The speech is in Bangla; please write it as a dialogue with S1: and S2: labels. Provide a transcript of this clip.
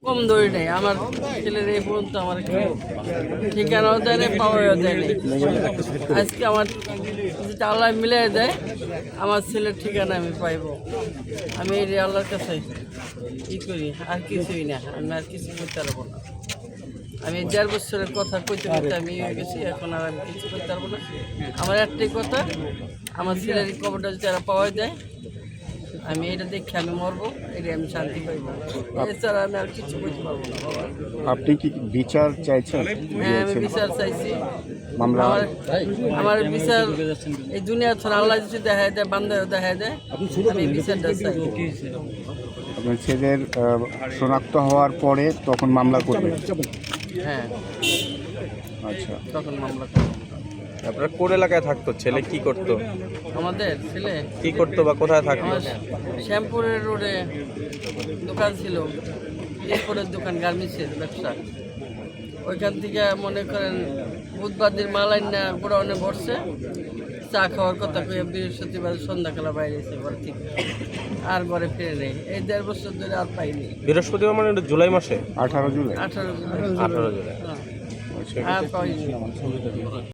S1: কম দৌড়ি নেই আমার ছেলের এই পর্যন্ত আমার ঠিকানাও দেয় না, পাওয়াও দেয় না। আজকে আমার যেটা আল্লাহ মিলিয়ে দেয়, আমার ছেলের ঠিকানা আমি পাইব। আমি এই আল্লাহর কাছে ই করি, আর কিছুই না, আমি আর কিছু করতে পারবো না। আমি 1.5 বছরের কথা কইতে কইতে আমি হয়ে গেছি, এখন আর আমি কিছু করতে পারবো না। আমার একটাই কথা, আমার ছেলের খবরটা যদি তারা পাওয়া যায়, আমি এটা দেখে আমি মরবো, এটা আমি শান্তি পাইব। এছাড়া আমি আর কিছু করতে পারবো না বাবা।
S2: আপনি কি বিচার চাইছেন?
S1: হ্যাঁ, আমি বিচার চাইছি।
S2: মামলা
S1: আমার বিচার এই দুনিয়া ছাড়া আল্লাহ যদি দেখায় দেয়, বান্দাও দেখায় দেয়, আমি বিচারটা চাই।
S2: আপনার ছেলের শনাক্ত হওয়ার পরে তখন মামলা করবেন?
S1: হ্যাঁ,
S2: আচ্ছা,
S1: তখন মামলা করবো।
S3: আপনার কোন এলাকায় থাকতো? ছেলে কি করতো?
S1: আমাদের ছেলে
S3: কি করতো বা কোথায় থাকতো?
S1: আমার শ্যামপুরের রোডে দোকান ছিল, এরপরের দোকান, গার্মেন্টসের ব্যবসা। ওইখান থেকে মনে করেন বুধবার দিন মালাইন না গোডাউনে বসছে, চা খাওয়ার কথা কয়ে বৃহস্পতিবার সন্ধ্যাকালা বাইরে এসে ঘর থেকে আর ঘরে ফিরে নেই। এই 1.5 বছর ধরে আর পাইনি।
S3: বৃহস্পতিবার মানে এটা জুলাই মাসে?
S2: 18 জুলাই।
S1: 18 জুলাই।
S3: 18 জুলাই।
S1: হ্যাঁ, আর পাইনি।